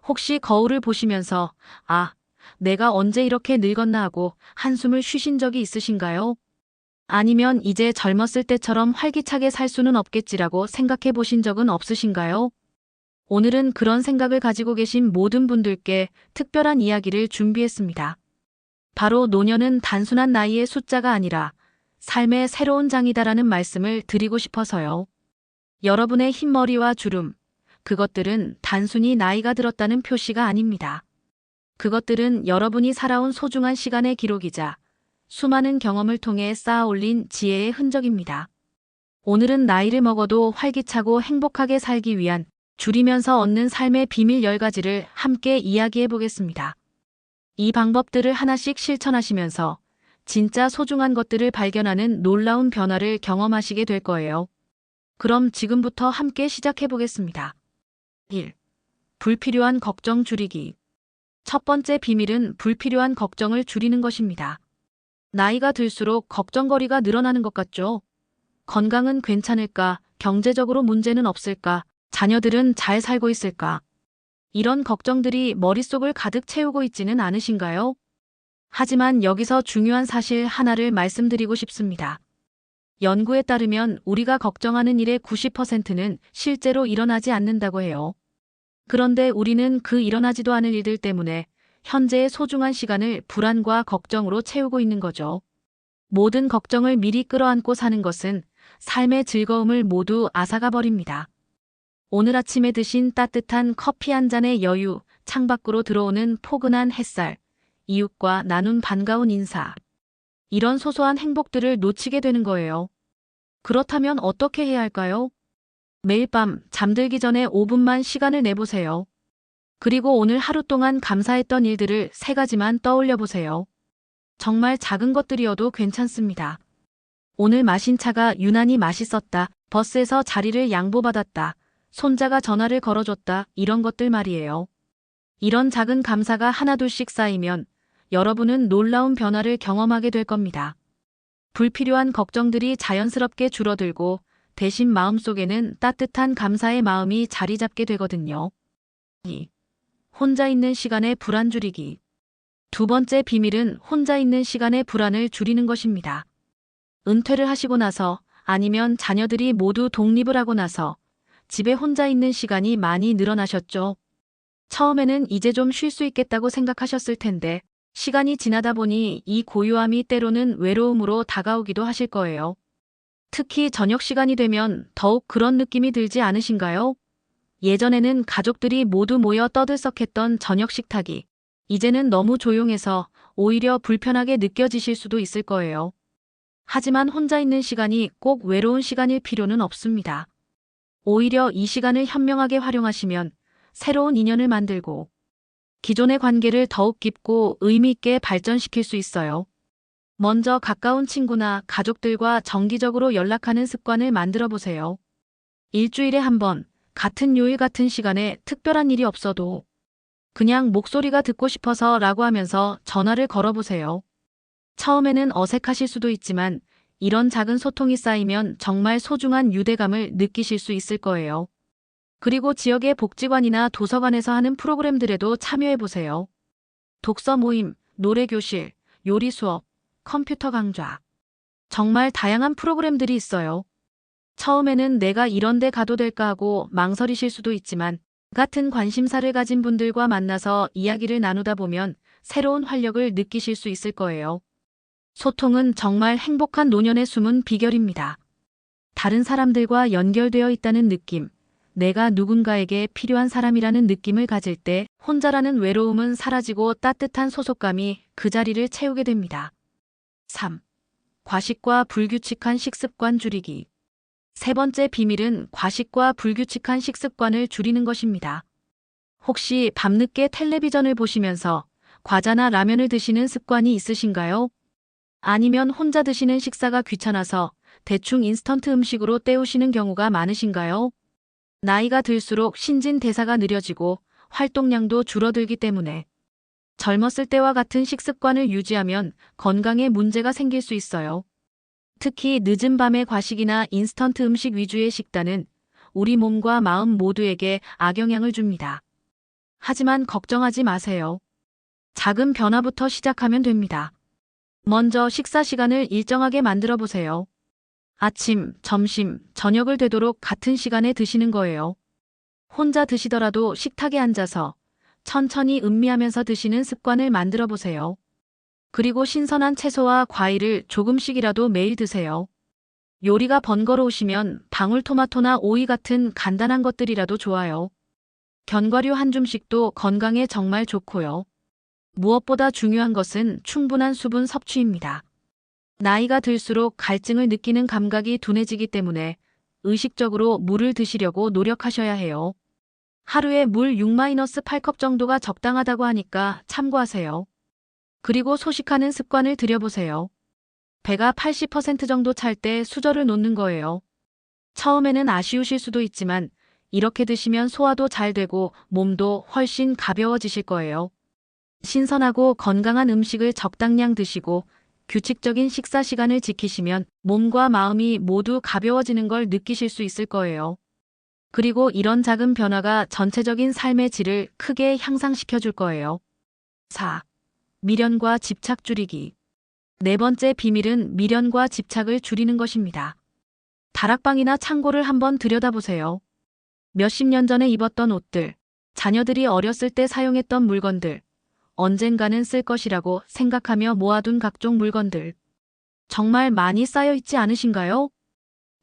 혹시 거울을 보시면서 아, 내가 언제 이렇게 늙었나 하고 한숨을 쉬신 적이 있으신가요? 아니면 이제 젊었을 때처럼 활기차게 살 수는 없겠지라고 생각해 보신 적은 없으신가요? 오늘은 그런 생각을 가지고 계신 모든 분들께 특별한 이야기를 준비했습니다. 바로 노년은 단순한 나이의 숫자가 아니라 삶의 새로운 장이다라는 말씀을 드리고 싶어서요. 여러분의 흰머리와 주름, 그것들은 단순히 나이가 들었다는 표시가 아닙니다. 그것들은 여러분이 살아온 소중한 시간의 기록이자 수많은 경험을 통해 쌓아 올린 지혜의 흔적입니다. 오늘은 나이를 먹어도 활기차고 행복하게 살기 위한 줄이면서 얻는 삶의 비밀 10가지를 함께 이야기해 보겠습니다. 이 방법들을 하나씩 실천하시면서 진짜 소중한 것들을 발견하는 놀라운 변화를 경험하시게 될 거예요. 그럼 지금부터 함께 시작해 보겠습니다. 1. 불필요한 걱정 줄이기. 첫 번째 비밀은 불필요한 걱정을 줄이는 것입니다. 나이가 들수록 걱정거리가 늘어나는 것 같죠? 건강은 괜찮을까? 경제적으로 문제는 없을까? 자녀들은 잘 살고 있을까? 이런 걱정들이 머릿속을 가득 채우고 있지는 않으신가요? 하지만 여기서 중요한 사실 하나를 말씀드리고 싶습니다. 연구에 따르면 우리가 걱정하는 일의 90%는 실제로 일어나지 않는다고 해요. 그런데 우리는 그 일어나지도 않을 일들 때문에 현재의 소중한 시간을 불안과 걱정으로 채우고 있는 거죠. 모든 걱정을 미리 끌어안고 사는 것은 삶의 즐거움을 모두 앗아가 버립니다. 오늘 아침에 드신 따뜻한 커피 한 잔의 여유, 창밖으로 들어오는 포근한 햇살, 이웃과 나눈 반가운 인사. 이런 소소한 행복들을 놓치게 되는 거예요. 그렇다면 어떻게 해야 할까요? 매일 밤 잠들기 전에 5분만 시간을 내보세요. 그리고 오늘 하루 동안 감사했던 일들을 3가지만 떠올려 보세요. 정말 작은 것들이어도 괜찮습니다. 오늘 마신 차가 유난히 맛있었다. 버스에서 자리를 양보받았다. 손자가 전화를 걸어줬다. 이런 것들 말이에요. 이런 작은 감사가 하나둘씩 쌓이면 여러분은 놀라운 변화를 경험하게 될 겁니다. 불필요한 걱정들이 자연스럽게 줄어들고 대신 마음속에는 따뜻한 감사의 마음이 자리 잡게 되거든요. 2. 혼자 있는 시간의 불안 줄이기. 두 번째 비밀은 혼자 있는 시간의 불안을 줄이는 것입니다. 은퇴를 하시고 나서 아니면 자녀들이 모두 독립을 하고 나서 집에 혼자 있는 시간이 많이 늘어나셨죠. 처음에는 이제 좀 쉴 수 있겠다고 생각하셨을 텐데 시간이 지나다 보니 이 고요함이 때로는 외로움으로 다가오기도 하실 거예요. 특히 저녁 시간이 되면 더욱 그런 느낌이 들지 않으신가요? 예전에는 가족들이 모두 모여 떠들썩했던 저녁 식탁이 이제는 너무 조용해서 오히려 불편하게 느껴지실 수도 있을 거예요. 하지만 혼자 있는 시간이 꼭 외로운 시간일 필요는 없습니다. 오히려 이 시간을 현명하게 활용하시면 새로운 인연을 만들고 기존의 관계를 더욱 깊고 의미 있게 발전시킬 수 있어요. 먼저 가까운 친구나 가족들과 정기적으로 연락하는 습관을 만들어 보세요. 일주일에 한 번, 같은 요일 같은 시간에 특별한 일이 없어도 그냥 목소리가 듣고 싶어서 라고 하면서 전화를 걸어보세요. 처음에는 어색하실 수도 있지만 이런 작은 소통이 쌓이면 정말 소중한 유대감을 느끼실 수 있을 거예요. 그리고 지역의 복지관이나 도서관에서 하는 프로그램들에도 참여해보세요. 독서 모임, 노래 교실, 요리 수업, 컴퓨터 강좌. 정말 다양한 프로그램들이 있어요. 처음에는 내가 이런 데 가도 될까 하고 망설이실 수도 있지만 같은 관심사를 가진 분들과 만나서 이야기를 나누다 보면 새로운 활력을 느끼실 수 있을 거예요. 소통은 정말 행복한 노년의 숨은 비결입니다. 다른 사람들과 연결되어 있다는 느낌, 내가 누군가에게 필요한 사람이라는 느낌을 가질 때 혼자라는 외로움은 사라지고 따뜻한 소속감이 그 자리를 채우게 됩니다. 3. 과식과 불규칙한 식습관 줄이기. 세 번째 비밀은 과식과 불규칙한 식습관을 줄이는 것입니다. 혹시 밤늦게 텔레비전을 보시면서 과자나 라면을 드시는 습관이 있으신가요? 아니면 혼자 드시는 식사가 귀찮아서 대충 인스턴트 음식으로 때우시는 경우가 많으신가요? 나이가 들수록 신진대사가 느려지고 활동량도 줄어들기 때문에 젊었을 때와 같은 식습관을 유지하면 건강에 문제가 생길 수 있어요. 특히 늦은 밤의 과식이나 인스턴트 음식 위주의 식단은 우리 몸과 마음 모두에게 악영향을 줍니다. 하지만 걱정하지 마세요. 작은 변화부터 시작하면 됩니다. 먼저 식사 시간을 일정하게 만들어 보세요. 아침, 점심, 저녁을 되도록 같은 시간에 드시는 거예요. 혼자 드시더라도 식탁에 앉아서 천천히 음미하면서 드시는 습관을 만들어 보세요. 그리고 신선한 채소와 과일을 조금씩이라도 매일 드세요. 요리가 번거로우시면 방울토마토나 오이 같은 간단한 것들이라도 좋아요. 견과류 한 줌씩도 건강에 정말 좋고요. 무엇보다 중요한 것은 충분한 수분 섭취입니다. 나이가 들수록 갈증을 느끼는 감각이 둔해지기 때문에 의식적으로 물을 드시려고 노력하셔야 해요. 하루에 물 6-8컵 정도가 적당하다고 하니까 참고하세요. 그리고 소식하는 습관을 들여보세요. 배가 80% 정도 찰 때 수저를 놓는 거예요. 처음에는 아쉬우실 수도 있지만 이렇게 드시면 소화도 잘 되고 몸도 훨씬 가벼워지실 거예요. 신선하고 건강한 음식을 적당량 드시고 규칙적인 식사 시간을 지키시면 몸과 마음이 모두 가벼워지는 걸 느끼실 수 있을 거예요. 그리고 이런 작은 변화가 전체적인 삶의 질을 크게 향상시켜 줄 거예요. 4. 미련과 집착 줄이기. 네 번째 비밀은 미련과 집착을 줄이는 것입니다. 다락방이나 창고를 한번 들여다보세요. 몇십 년 전에 입었던 옷들, 자녀들이 어렸을 때 사용했던 물건들, 언젠가는 쓸 것이라고 생각하며 모아둔 각종 물건들. 정말 많이 쌓여 있지 않으신가요?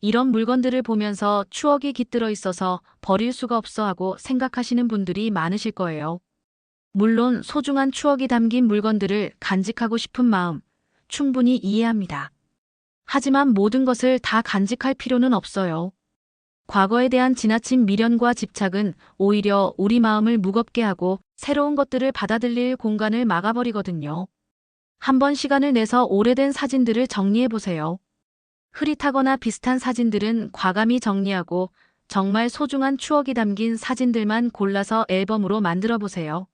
이런 물건들을 보면서 추억이 깃들어 있어서 버릴 수가 없어 하고 생각하시는 분들이 많으실 거예요. 물론 소중한 추억이 담긴 물건들을 간직하고 싶은 마음, 충분히 이해합니다. 하지만 모든 것을 다 간직할 필요는 없어요. 과거에 대한 지나친 미련과 집착은 오히려 우리 마음을 무겁게 하고 새로운 것들을 받아들일 공간을 막아버리거든요. 한번 시간을 내서 오래된 사진들을 정리해 보세요. 흐릿하거나 비슷한 사진들은 과감히 정리하고 정말 소중한 추억이 담긴 사진들만 골라서 앨범으로 만들어 보세요.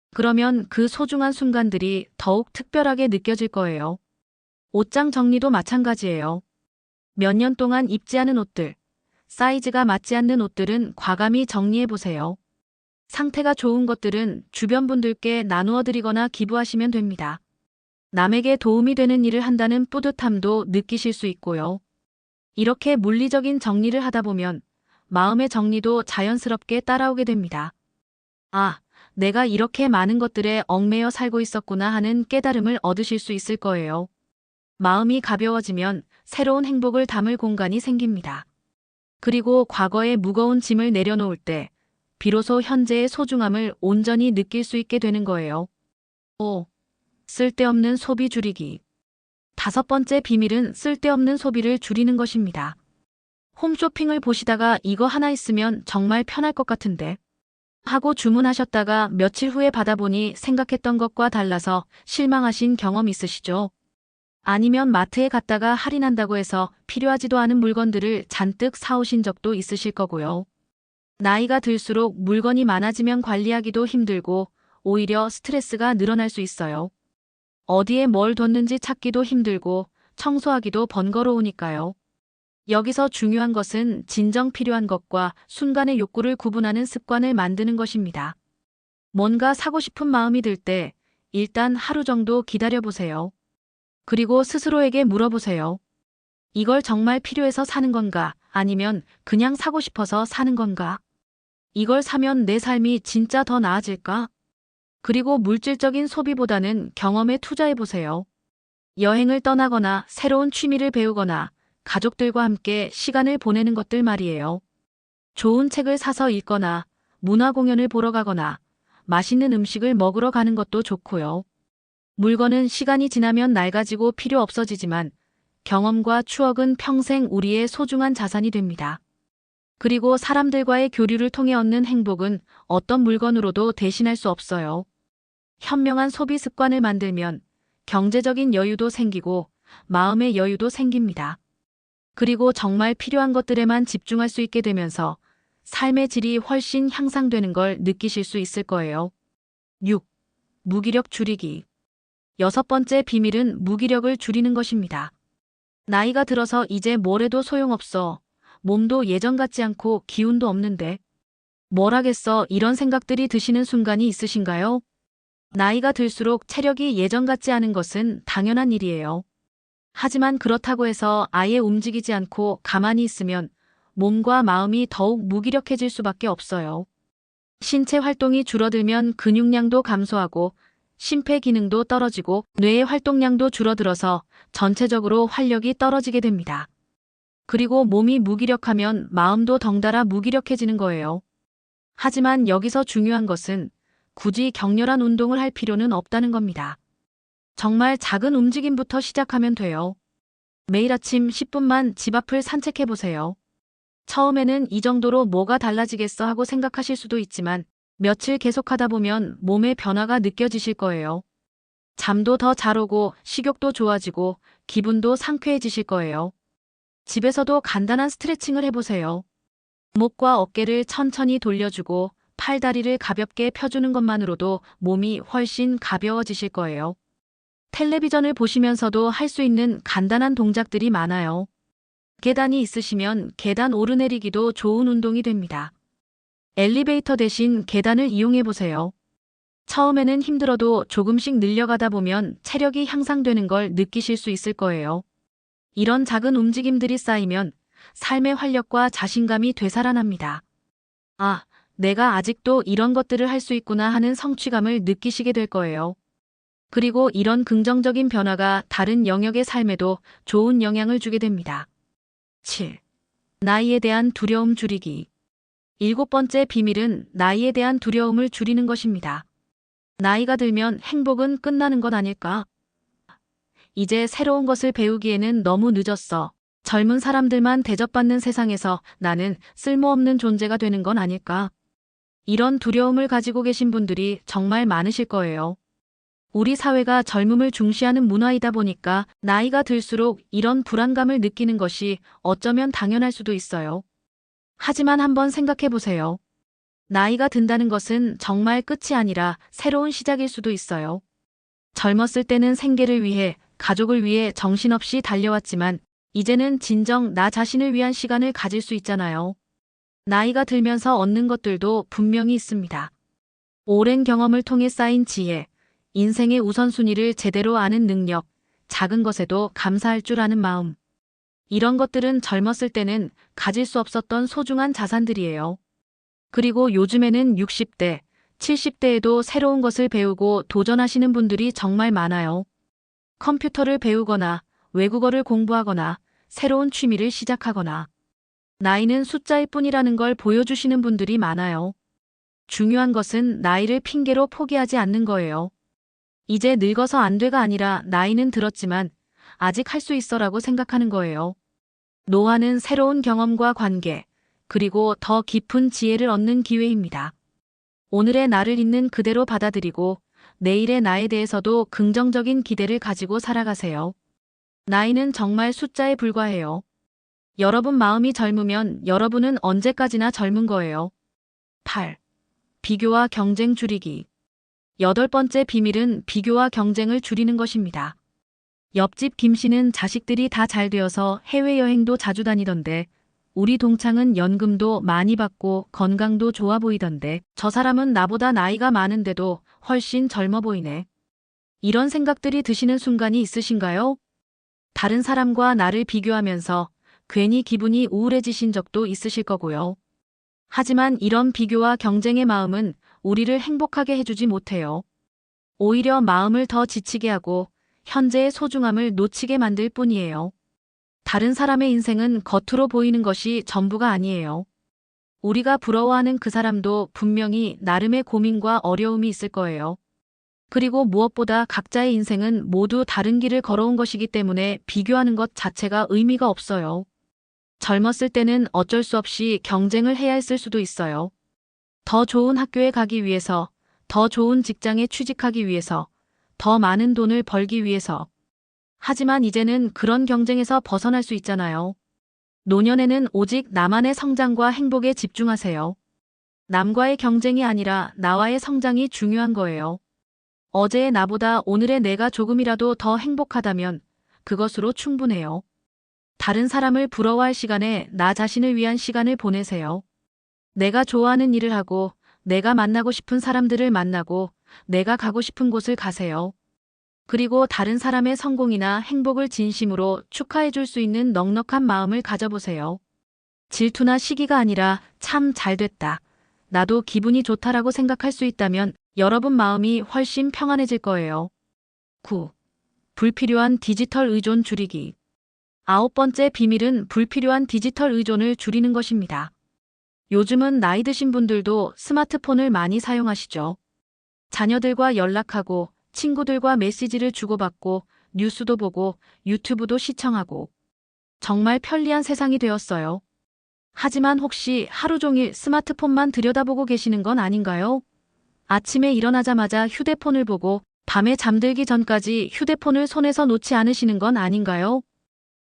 그러면 그 소중한 순간들이 더욱 특별하게 느껴질 거예요. 옷장 정리도 마찬가지예요. 몇 년 동안 입지 않은 옷들, 사이즈가 맞지 않는 옷들은 과감히 정리해 보세요. 상태가 좋은 것들은 주변 분들께 나누어 드리거나 기부하시면 됩니다. 남에게 도움이 되는 일을 한다는 뿌듯함도 느끼실 수 있고요. 이렇게 물리적인 정리를 하다 보면 마음의 정리도 자연스럽게 따라오게 됩니다. 아, 내가 이렇게 많은 것들에 얽매여 살고 있었구나 하는 깨달음을 얻으실 수 있을 거예요. 마음이 가벼워지면 새로운 행복을 담을 공간이 생깁니다. 그리고 과거의 무거운 짐을 내려놓을 때 비로소 현재의 소중함을 온전히 느낄 수 있게 되는 거예요. 5. 쓸데없는 소비 줄이기. 다섯 번째 비밀은 쓸데없는 소비를 줄이는 것입니다. 홈쇼핑을 보시다가 이거 하나 있으면 정말 편할 것 같은데 하고 주문하셨다가 며칠 후에 받아보니 생각했던 것과 달라서 실망하신 경험 있으시죠? 아니면 마트에 갔다가 할인한다고 해서 필요하지도 않은 물건들을 잔뜩 사오신 적도 있으실 거고요. 나이가 들수록 물건이 많아지면 관리하기도 힘들고 오히려 스트레스가 늘어날 수 있어요. 어디에 뭘 뒀는지 찾기도 힘들고 청소하기도 번거로우니까요. 여기서 중요한 것은 진정 필요한 것과 순간의 욕구를 구분하는 습관을 만드는 것입니다. 뭔가 사고 싶은 마음이 들 때 일단 하루 정도 기다려보세요. 그리고 스스로에게 물어보세요. 이걸 정말 필요해서 사는 건가? 아니면 그냥 사고 싶어서 사는 건가? 이걸 사면 내 삶이 진짜 더 나아질까? 그리고 물질적인 소비보다는 경험에 투자해보세요. 여행을 떠나거나 새로운 취미를 배우거나 가족들과 함께 시간을 보내는 것들 말이에요. 좋은 책을 사서 읽거나 문화 공연을 보러 가거나 맛있는 음식을 먹으러 가는 것도 좋고요. 물건은 시간이 지나면 낡아지고 필요 없어지지만 경험과 추억은 평생 우리의 소중한 자산이 됩니다. 그리고 사람들과의 교류를 통해 얻는 행복은 어떤 물건으로도 대신할 수 없어요. 현명한 소비 습관을 만들면 경제적인 여유도 생기고 마음의 여유도 생깁니다. 그리고 정말 필요한 것들에만 집중할 수 있게 되면서 삶의 질이 훨씬 향상되는 걸 느끼실 수 있을 거예요. 6. 무기력 줄이기. 여섯 번째 비밀은 무기력을 줄이는 것입니다. 나이가 들어서 이제 뭘 해도 소용없어. 몸도 예전 같지 않고 기운도 없는데. 뭘 하겠어 이런 생각들이 드시는 순간이 있으신가요? 나이가 들수록 체력이 예전 같지 않은 것은 당연한 일이에요. 하지만 그렇다고 해서 아예 움직이지 않고 가만히 있으면 몸과 마음이 더욱 무기력해질 수밖에 없어요. 신체 활동이 줄어들면 근육량도 감소하고 심폐 기능도 떨어지고 뇌의 활동량도 줄어들어서 전체적으로 활력이 떨어지게 됩니다. 그리고 몸이 무기력하면 마음도 덩달아 무기력해지는 거예요. 하지만 여기서 중요한 것은 굳이 격렬한 운동을 할 필요는 없다는 겁니다. 정말 작은 움직임부터 시작하면 돼요. 매일 아침 10분만 집 앞을 산책해 보세요. 처음에는 이 정도로 뭐가 달라지겠어 하고 생각하실 수도 있지만 며칠 계속하다 보면 몸의 변화가 느껴지실 거예요. 잠도 더 잘 오고 식욕도 좋아지고 기분도 상쾌해지실 거예요. 집에서도 간단한 스트레칭을 해보세요. 목과 어깨를 천천히 돌려주고 팔다리를 가볍게 펴주는 것만으로도 몸이 훨씬 가벼워지실 거예요. 텔레비전을 보시면서도 할 수 있는 간단한 동작들이 많아요. 계단이 있으시면 계단 오르내리기도 좋은 운동이 됩니다. 엘리베이터 대신 계단을 이용해 보세요. 처음에는 힘들어도 조금씩 늘려가다 보면 체력이 향상되는 걸 느끼실 수 있을 거예요. 이런 작은 움직임들이 쌓이면 삶의 활력과 자신감이 되살아납니다. 아, 내가 아직도 이런 것들을 할 수 있구나 하는 성취감을 느끼시게 될 거예요. 그리고 이런 긍정적인 변화가 다른 영역의 삶에도 좋은 영향을 주게 됩니다. 7. 나이에 대한 두려움 줄이기. 7번째 비밀은 나이에 대한 두려움을 줄이는 것입니다. 나이가 들면 행복은 끝나는 것 아닐까? 이제 새로운 것을 배우기에는 너무 늦었어. 젊은 사람들만 대접받는 세상에서 나는 쓸모없는 존재가 되는 건 아닐까? 이런 두려움을 가지고 계신 분들이 정말 많으실 거예요. 우리 사회가 젊음을 중시하는 문화이다 보니까 나이가 들수록 이런 불안감을 느끼는 것이 어쩌면 당연할 수도 있어요. 하지만 한번 생각해 보세요. 나이가 든다는 것은 정말 끝이 아니라 새로운 시작일 수도 있어요. 젊었을 때는 생계를 위해, 가족을 위해 정신없이 달려왔지만 이제는 진정 나 자신을 위한 시간을 가질 수 있잖아요. 나이가 들면서 얻는 것들도 분명히 있습니다. 오랜 경험을 통해 쌓인 지혜, 인생의 우선순위를 제대로 아는 능력, 작은 것에도 감사할 줄 아는 마음. 이런 것들은 젊었을 때는 가질 수 없었던 소중한 자산들이에요. 그리고 요즘에는 60대, 70대에도 새로운 것을 배우고 도전하시는 분들이 정말 많아요. 컴퓨터를 배우거나 외국어를 공부하거나 새로운 취미를 시작하거나 나이는 숫자일 뿐이라는 걸 보여주시는 분들이 많아요. 중요한 것은 나이를 핑계로 포기하지 않는 거예요. 이제 늙어서 안 돼가 아니라 나이는 들었지만 아직 할 수 있어라고 생각하는 거예요. 노화는 새로운 경험과 관계, 그리고 더 깊은 지혜를 얻는 기회입니다. 오늘의 나를 있는 그대로 받아들이고 내일의 나에 대해서도 긍정적인 기대를 가지고 살아가세요. 나이는 정말 숫자에 불과해요. 여러분 마음이 젊으면 여러분은 언제까지나 젊은 거예요. 8. 비교와 경쟁 줄이기. 8번째 비밀은 비교와 경쟁을 줄이는 것입니다. 옆집 김씨는 자식들이 다 잘 되어서 해외여행도 자주 다니던데 우리 동창은 연금도 많이 받고 건강도 좋아 보이던데 저 사람은 나보다 나이가 많은데도 훨씬 젊어 보이네. 이런 생각들이 드시는 순간이 있으신가요? 다른 사람과 나를 비교하면서 괜히 기분이 우울해지신 적도 있으실 거고요. 하지만 이런 비교와 경쟁의 마음은 우리를 행복하게 해주지 못해요. 오히려 마음을 더 지치게 하고 현재의 소중함을 놓치게 만들 뿐이에요. 다른 사람의 인생은 겉으로 보이는 것이 전부가 아니에요. 우리가 부러워하는 그 사람도 분명히 나름의 고민과 어려움이 있을 거예요. 그리고 무엇보다 각자의 인생은 모두 다른 길을 걸어온 것이기 때문에 비교하는 것 자체가 의미가 없어요. 젊었을 때는 어쩔 수 없이 경쟁을 해야 했을 수도 있어요. 더 좋은 학교에 가기 위해서, 더 좋은 직장에 취직하기 위해서, 더 많은 돈을 벌기 위해서. 하지만 이제는 그런 경쟁에서 벗어날 수 있잖아요. 노년에는 오직 나만의 성장과 행복에 집중하세요. 남과의 경쟁이 아니라 나와의 성장이 중요한 거예요. 어제의 나보다 오늘의 내가 조금이라도 더 행복하다면 그것으로 충분해요. 다른 사람을 부러워할 시간에 나 자신을 위한 시간을 보내세요. 내가 좋아하는 일을 하고, 내가 만나고 싶은 사람들을 만나고, 내가 가고 싶은 곳을 가세요. 그리고 다른 사람의 성공이나 행복을 진심으로 축하해 줄 수 있는 넉넉한 마음을 가져보세요. 질투나 시기가 아니라 참 잘 됐다. 나도 기분이 좋다라고 생각할 수 있다면 여러분 마음이 훨씬 평안해질 거예요. 9. 불필요한 디지털 의존 줄이기. 9번째 비밀은 불필요한 디지털 의존을 줄이는 것입니다. 요즘은 나이 드신 분들도 스마트폰을 많이 사용하시죠. 자녀들과 연락하고, 친구들과 메시지를 주고받고, 뉴스도 보고, 유튜브도 시청하고. 정말 편리한 세상이 되었어요. 하지만 혹시 하루 종일 스마트폰만 들여다보고 계시는 건 아닌가요? 아침에 일어나자마자 휴대폰을 보고 밤에 잠들기 전까지 휴대폰을 손에서 놓지 않으시는 건 아닌가요?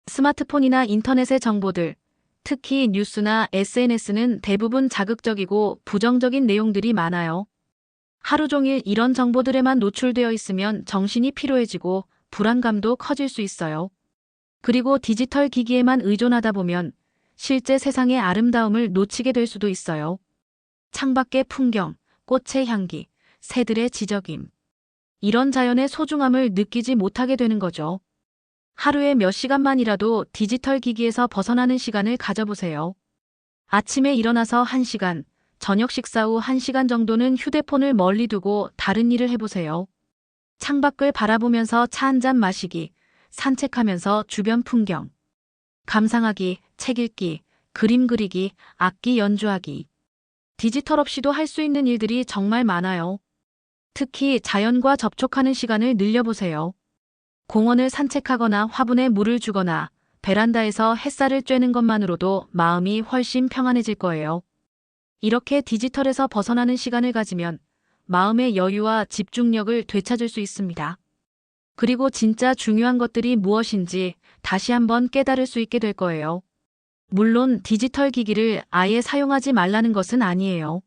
스마트폰이나 인터넷의 정보들, 특히 뉴스나 SNS는 대부분 자극적이고 부정적인 내용들이 많아요. 하루 종일 이런 정보들에만 노출되어 있으면 정신이 피로해지고 불안감도 커질 수 있어요. 그리고 디지털 기기에만 의존하다 보면 실제 세상의 아름다움을 놓치게 될 수도 있어요. 창밖의 풍경, 꽃의 향기, 새들의 지저귐. 이런 자연의 소중함을 느끼지 못하게 되는 거죠. 하루에 몇 시간만이라도 디지털 기기에서 벗어나는 시간을 가져보세요. 아침에 일어나서 1시간, 저녁 식사 후 1시간 정도는 휴대폰을 멀리 두고 다른 일을 해보세요. 창밖을 바라보면서 차 한 잔 마시기, 산책하면서 주변 풍경. 감상하기, 책 읽기, 그림 그리기, 악기 연주하기. 디지털 없이도 할 수 있는 일들이 정말 많아요. 특히 자연과 접촉하는 시간을 늘려보세요. 공원을 산책하거나 화분에 물을 주거나 베란다에서 햇살을 쬐는 것만으로도 마음이 훨씬 평안해질 거예요. 이렇게 디지털에서 벗어나는 시간을 가지면 마음의 여유와 집중력을 되찾을 수 있습니다. 그리고 진짜 중요한 것들이 무엇인지 다시 한번 깨달을 수 있게 될 거예요. 물론 디지털 기기를 아예 사용하지 말라는 것은 아니에요.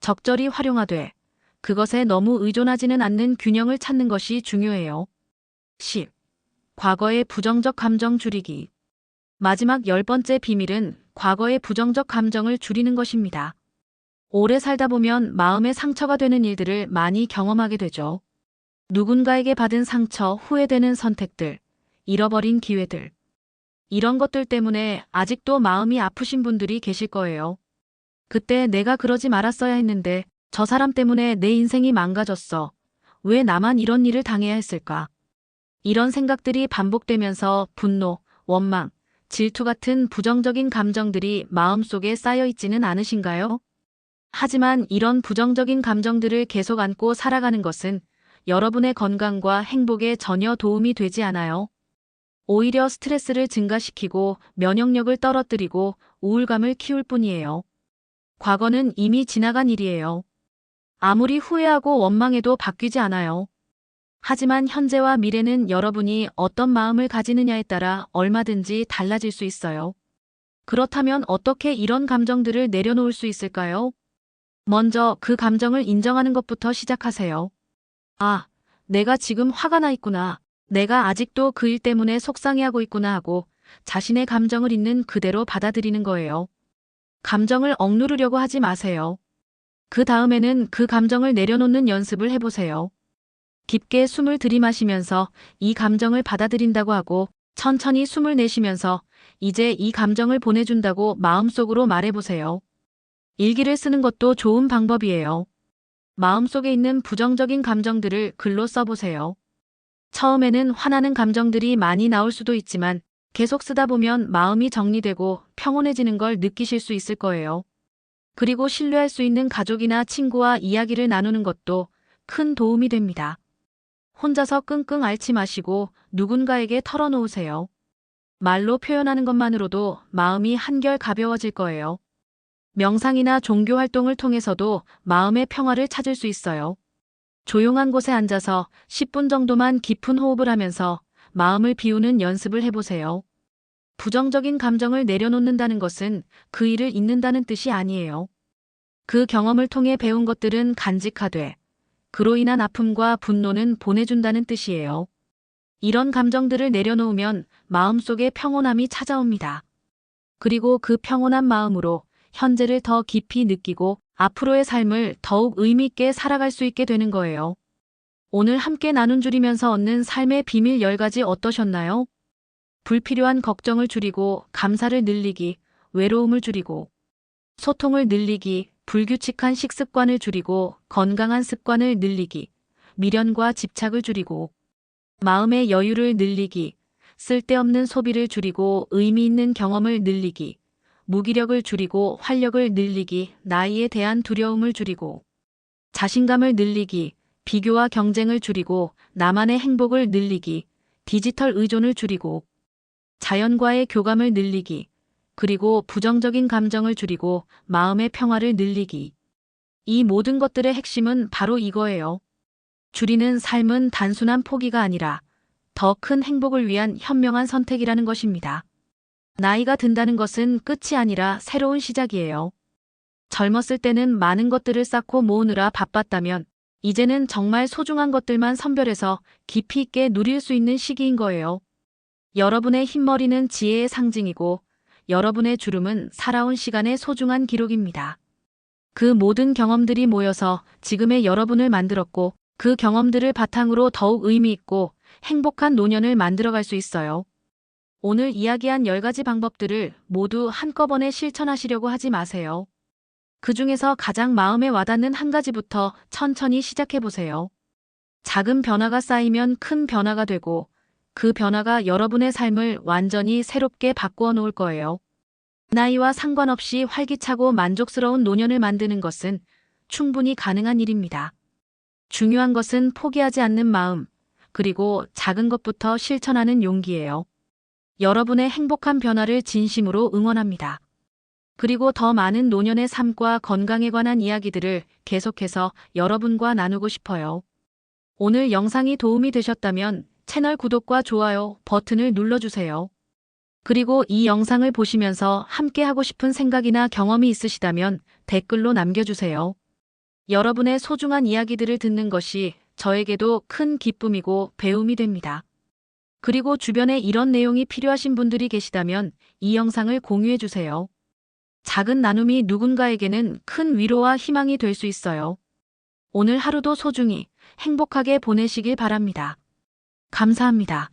적절히 활용하되 그것에 너무 의존하지는 않는 균형을 찾는 것이 중요해요. 10. 과거의 부정적 감정 줄이기. 마지막 10번째 비밀은 과거의 부정적 감정을 줄이는 것입니다. 오래 살다 보면 마음의 상처가 되는 일들을 많이 경험하게 되죠. 누군가에게 받은 상처, 후회되는 선택들, 잃어버린 기회들. 이런 것들 때문에 아직도 마음이 아프신 분들이 계실 거예요. 그때 내가 그러지 말았어야 했는데 저 사람 때문에 내 인생이 망가졌어. 왜 나만 이런 일을 당해야 했을까? 이런 생각들이 반복되면서 분노, 원망, 질투 같은 부정적인 감정들이 마음속에 쌓여 있지는 않으신가요? 하지만 이런 부정적인 감정들을 계속 안고 살아가는 것은 여러분의 건강과 행복에 전혀 도움이 되지 않아요. 오히려 스트레스를 증가시키고 면역력을 떨어뜨리고 우울감을 키울 뿐이에요. 과거는 이미 지나간 일이에요. 아무리 후회하고 원망해도 바뀌지 않아요. 하지만 현재와 미래는 여러분이 어떤 마음을 가지느냐에 따라 얼마든지 달라질 수 있어요. 그렇다면 어떻게 이런 감정들을 내려놓을 수 있을까요? 먼저 그 감정을 인정하는 것부터 시작하세요. 아, 내가 지금 화가 나 있구나. 내가 아직도 그 일 때문에 속상해하고 있구나 하고 자신의 감정을 있는 그대로 받아들이는 거예요. 감정을 억누르려고 하지 마세요. 그 다음에는 그 감정을 내려놓는 연습을 해보세요. 깊게 숨을 들이마시면서 이 감정을 받아들인다고 하고 천천히 숨을 내쉬면서 이제 이 감정을 보내준다고 마음속으로 말해보세요. 일기를 쓰는 것도 좋은 방법이에요. 마음속에 있는 부정적인 감정들을 글로 써보세요. 처음에는 화나는 감정들이 많이 나올 수도 있지만 계속 쓰다 보면 마음이 정리되고 평온해지는 걸 느끼실 수 있을 거예요. 그리고 신뢰할 수 있는 가족이나 친구와 이야기를 나누는 것도 큰 도움이 됩니다. 혼자서 끙끙 앓지 마시고 누군가에게 털어놓으세요. 말로 표현하는 것만으로도 마음이 한결 가벼워질 거예요. 명상이나 종교 활동을 통해서도 마음의 평화를 찾을 수 있어요. 조용한 곳에 앉아서 10분 정도만 깊은 호흡을 하면서 마음을 비우는 연습을 해보세요. 부정적인 감정을 내려놓는다는 것은 그 일을 잊는다는 뜻이 아니에요. 그 경험을 통해 배운 것들은 간직하되 그로 인한 아픔과 분노는 보내준다는 뜻이에요. 이런 감정들을 내려놓으면 마음속에 평온함이 찾아옵니다. 그리고 그 평온한 마음으로 현재를 더 깊이 느끼고 앞으로의 삶을 더욱 의미 있게 살아갈 수 있게 되는 거예요. 오늘 함께 나눈 줄이면서 얻는 삶의 비밀 10가지 어떠셨나요? 불필요한 걱정을 줄이고 감사를 늘리기, 외로움을 줄이고 소통을 늘리기, 불규칙한 식습관을 줄이고 건강한 습관을 늘리기, 미련과 집착을 줄이고 마음의 여유를 늘리기, 쓸데없는 소비를 줄이고 의미 있는 경험을 늘리기, 무기력을 줄이고 활력을 늘리기, 나이에 대한 두려움을 줄이고 자신감을 늘리기, 비교와 경쟁을 줄이고 나만의 행복을 늘리기, 디지털 의존을 줄이고 자연과의 교감을 늘리기, 그리고 부정적인 감정을 줄이고 마음의 평화를 늘리기. 이 모든 것들의 핵심은 바로 이거예요. 줄이는 삶은 단순한 포기가 아니라 더 큰 행복을 위한 현명한 선택이라는 것입니다. 나이가 든다는 것은 끝이 아니라 새로운 시작이에요. 젊었을 때는 많은 것들을 쌓고 모으느라 바빴다면 이제는 정말 소중한 것들만 선별해서 깊이 있게 누릴 수 있는 시기인 거예요. 여러분의 흰머리는 지혜의 상징이고 여러분의 주름은 살아온 시간의 소중한 기록입니다. 그 모든 경험들이 모여서 지금의 여러분을 만들었고 그 경험들을 바탕으로 더욱 의미 있고 행복한 노년을 만들어갈 수 있어요. 오늘 이야기한 10가지 방법들을 모두 한꺼번에 실천하시려고 하지 마세요. 그 중에서 가장 마음에 와닿는 한 가지부터 천천히 시작해보세요. 작은 변화가 쌓이면 큰 변화가 되고 그 변화가 여러분의 삶을 완전히 새롭게 바꾸어 놓을 거예요. 나이와 상관없이 활기차고 만족스러운 노년을 만드는 것은 충분히 가능한 일입니다. 중요한 것은 포기하지 않는 마음, 그리고 작은 것부터 실천하는 용기예요. 여러분의 행복한 변화를 진심으로 응원합니다. 그리고 더 많은 노년의 삶과 건강에 관한 이야기들을 계속해서 여러분과 나누고 싶어요. 오늘 영상이 도움이 되셨다면 채널 구독과 좋아요 버튼을 눌러주세요. 그리고 이 영상을 보시면서 함께 하고 싶은 생각이나 경험이 있으시다면 댓글로 남겨주세요. 여러분의 소중한 이야기들을 듣는 것이 저에게도 큰 기쁨이고 배움이 됩니다. 그리고 주변에 이런 내용이 필요하신 분들이 계시다면 이 영상을 공유해주세요. 작은 나눔이 누군가에게는 큰 위로와 희망이 될 수 있어요. 오늘 하루도 소중히 행복하게 보내시길 바랍니다. 감사합니다.